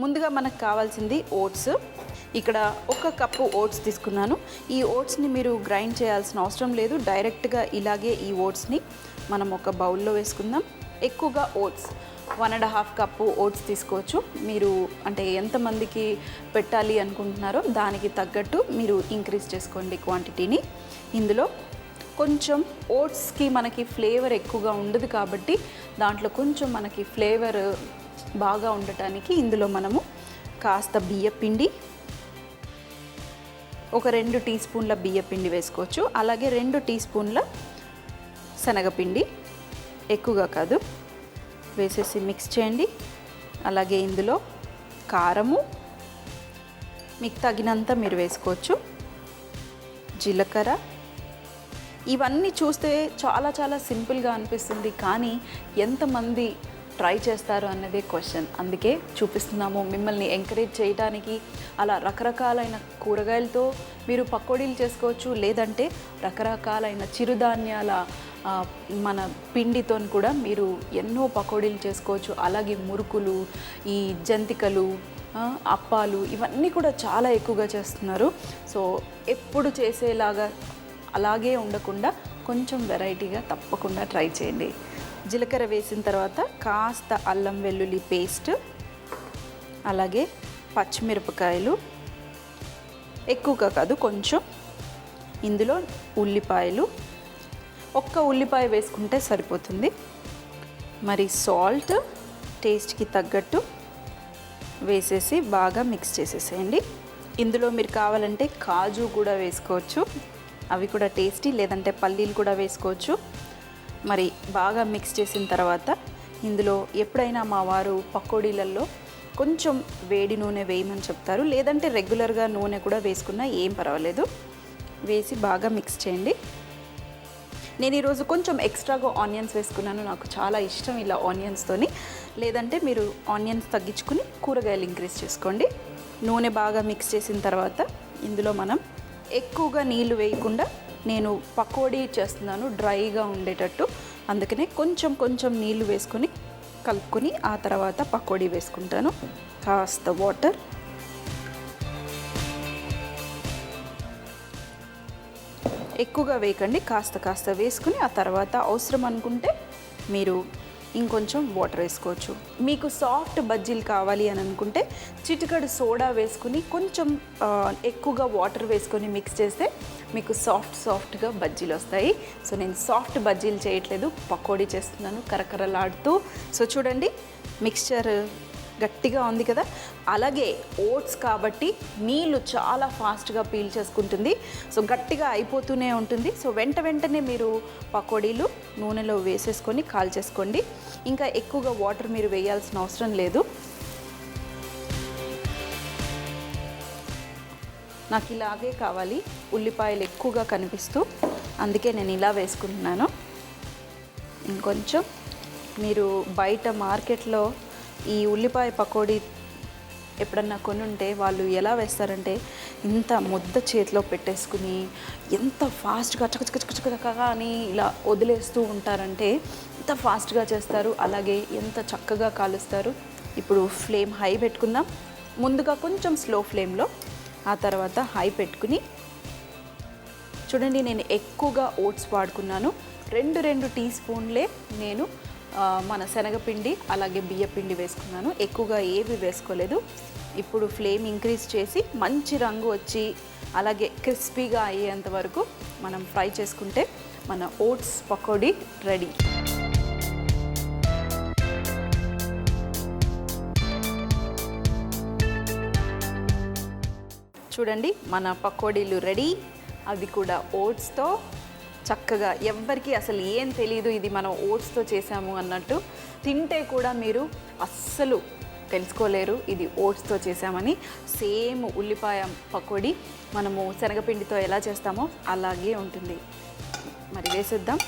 ముందుగా మనకు కావాల్సింది ఓట్స్. ఇక్కడ 1 కప్పు ఓట్స్ తీసుకున్నాను. ఈ ఓట్స్ని మీరు గ్రైండ్ చేయాల్సిన అవసరం లేదు. డైరెక్ట్గా ఇలాగే ఈ ఓట్స్ని మనం ఒక బౌల్లో వేసుకుందాం. ఎక్కువగా ఓట్స్ 1.5 కప్పు ఓట్స్ తీసుకోవచ్చు. మీరు అంటే ఎంతమందికి పెట్టాలి అనుకుంటున్నారో దానికి తగ్గట్టు మీరు ఇంక్రీజ్ చేసుకోండి క్వాంటిటీని. ఇందులో కొంచెం ఓట్స్కి మనకి ఫ్లేవర్ ఎక్కువగా ఉండదు కాబట్టి దాంట్లో కొంచెం మనకి ఫ్లేవర్ బాగా ఉండటానికి ఇందులో మనము కాస్త బియ్యపిండి, ఒక 2 టీ స్పూన్ల బియ్యపిండి వేసుకోవచ్చు. అలాగే 2 టీ స్పూన్ల శనగపిండి, ఎక్కువగా కాదు, వేసేసి మిక్స్ చేయండి. అలాగే ఇందులో కారము మీకు తగినంత మీరు వేసుకోవచ్చు, జీలకర్ర. ఇవన్నీ చూస్తే చాలా చాలా సింపుల్గా అనిపిస్తుంది, కానీ ఎంతమంది ట్రై చేస్తారు అన్నదే క్వశ్చన్. అందుకే చూపిస్తున్నాము మిమ్మల్ని ఎంకరేజ్ చేయడానికి. అలా రకరకాలైన కూరగాయలతో మీరు పకోడీలు చేసుకోవచ్చు, లేదంటే రకరకాలైన చిరుధాన్యాల మన పిండితో కూడా మీరు ఎన్నో పకోడీలు చేసుకోవచ్చు. అలాగే మురుకులు, ఈ జంతికలు, అప్పాలు ఇవన్నీ కూడా చాలా ఎక్కువగా చేస్తున్నారు. సో ఎప్పుడు చేసేలాగా అలాగే ఉండకుండా కొంచెం వెరైటీగా తప్పకుండా ట్రై చేయండి. జీలకర్ర వేసిన తర్వాత కాస్త అల్లం వెల్లుల్లి పేస్ట్, అలాగే పచ్చిమిరపకాయలు, ఎక్కువగా కాదు కొంచెం. ఇందులో ఉల్లిపాయలు, 1 ఉల్లిపాయ వేసుకుంటే సరిపోతుంది. మరి సాల్ట్ టేస్ట్కి తగ్గట్టు వేసేసి బాగా మిక్స్ చేసేసేయండి. ఇందులో మీరు కావాలంటే కాజు కూడా వేసుకోవచ్చు, అవి కూడా టేస్టీ, లేదంటే పల్లీలు కూడా వేసుకోవచ్చు. మరి బాగా మిక్స్ చేసిన తర్వాత ఇందులో ఎప్పుడైనా మా వారు పకోడీలలో కొంచెం వేడి నూనె వేయమని చెప్తారు, లేదంటే రెగ్యులర్గా నూనె కూడా వేసుకున్నా ఏం పర్వాలేదు. వేసి బాగా మిక్స్ చేయండి. నేను ఈరోజు కొంచెం ఎక్స్ట్రాగా ఆనియన్స్ వేసుకున్నాను, నాకు చాలా ఇష్టం ఇలా ఆనియన్స్తోని. లేదంటే మీరు ఆనియన్స్ తగ్గించుకుని కూరగాయలు ఇంక్రీజ్ చేసుకోండి. నూనె బాగా మిక్స్ చేసిన తర్వాత ఇందులో మనం ఎక్కువగా నీళ్లు వేయకుండా, నేను పకోడీ చేస్తున్నాను డ్రైగా ఉండేటట్టు, అందుకనే కొంచెం కొంచెం నీళ్లు వేసుకొని కలుపుకొని ఆ తర్వాత పకోడీ వేసుకుంటాను. కాస్త వాటర్, ఎక్కువగా వేయకండి, కాస్త కాస్త వేసుకుని ఆ తర్వాత అవసరం అనుకుంటే మీరు ఇంకొంచెం వాటర్ వేసుకోవచ్చు. మీకు సాఫ్ట్ బజ్జీలు కావాలి అని అనుకుంటే చిటికెడు సోడా వేసుకుని కొంచెం ఎక్కువగా వాటర్ వేసుకొని మిక్స్ చేస్తే మీకు సాఫ్ట్గా బజ్జీలు వస్తాయి. సో నేను సాఫ్ట్ బజ్జీలు చేయట్లేదు, పకోడీ చేస్తున్నాను కరకరలాడుతూ. సో చూడండి, మిక్స్చర్ గట్టిగా ఉంది కదా. అలాగే ఓట్స్ కాబట్టి నీళ్ళు చాలా ఫాస్ట్గా పీల్ చేసుకుంటుంది, సో గట్టిగా అయిపోతూనే ఉంటుంది. సో వెంటనే మీరు పకోడీలు నూనెలో వేసేసుకొని కాల్చేసుకోండి. ఇంకా ఎక్కువగా వాటర్ మీరు వేయాల్సిన అవసరం లేదు. నాకు ఇలాగే కావాలి, ఉల్లిపాయలు ఎక్కువగా కనిపిస్తూ, అందుకే నేను ఇలా వేసుకుంటున్నాను. ఇంకొంచెం మీరు బయట మార్కెట్లో ఈ ఉల్లిపాయ పకోడీ ఎప్పుడన్నా కొనుంటే వాళ్ళు ఎలా వేస్తారంటే ఇంత ముద్ద చేతిలో పెట్టేసుకుని ఎంత ఫాస్ట్గా చకచకచకచకగా అని ఇలా వదిలేస్తూ ఉంటారంటే ఎంత ఫాస్ట్గా చేస్తారు, అలాగే ఎంత చక్కగా కాలుస్తారు. ఇప్పుడు ఫ్లేమ్ హై పెట్టుకుందాం. ముందుగా కొంచెం స్లో ఫ్లేమ్లో, ఆ తర్వాత హై పెట్టుకుని చూడండి. నేను ఎక్కువగా ఓట్స్ వాడుకున్నాను. 2 టీ స్పూన్లే నేను మన శనగపిండి అలాగే బియ్యపిండి వేసుకున్నాను, ఎక్కువగా ఏవి వేసుకోలేదు. ఇప్పుడు ఫ్లేమ్ ఇంక్రీజ్ చేసి మంచి రంగు వచ్చి అలాగే క్రిస్పీగా అయ్యేంత వరకు మనం ఫ్రై చేసుకుంటే మన ఓట్స్ పకోడీ రెడీ. చూడండి, మన పకోడీలు రెడీ, అది కూడా ఓట్స్తో. చక్కగా ఎవ్వరికి అసలు ఏం తెలియదు ఇది మనం ఓట్స్తో చేసాము అన్నట్టు. తింటే కూడా మీరు అస్సలు తెలుసుకోలేరు ఇది ఓట్స్తో చేసామని. సేమ్ ఉల్లిపాయ పకోడీ మనము శనగపిండితో ఎలా చేస్తామో అలాగే ఉంటుంది. మరి వేసేద్దాం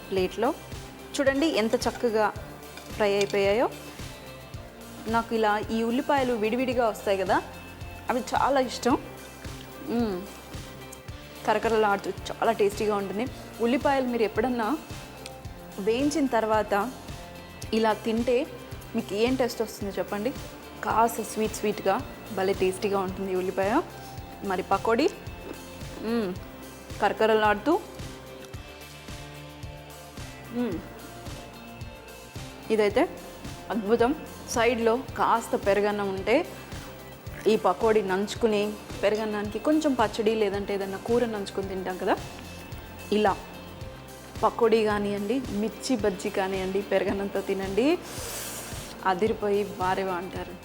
ప్లేట్లో. చూడండి ఎంత చక్కగా ఫ్రై అయిపోయాయో. నాకు ఇలా ఈ ఉల్లిపాయలు విడివిడిగా వస్తాయి కదా, అవి చాలా ఇష్టం. కరకరలాడుతూ చాలా టేస్టీగా ఉంటుంది. ఉల్లిపాయలు మీరు ఎప్పుడన్నా వేయించిన తర్వాత ఇలా తింటే మీకు ఏం టేస్ట్ వస్తుందో చెప్పండి. కాస్త స్వీట్గా భలే టేస్టీగా ఉంటుంది ఈ ఉల్లిపాయ. మరి పకోడీ కరకరలాడుతూ ఇదైతే అద్భుతం. సైడ్లో కాస్త పెరుగన్నం ఉంటే ఈ పకోడీ నంచుకుని పెరుగన్నానికి కొంచెం పచ్చడి లేదంటే ఏదన్నా కూర నంచుకుని తింటాం కదా, ఇలా పకోడీ కానివ్వండి, మిర్చి బజ్జీ కానివ్వండి, పెరుగన్నంతో తినండి, అదిరిపోయి వారేవా అంటారు.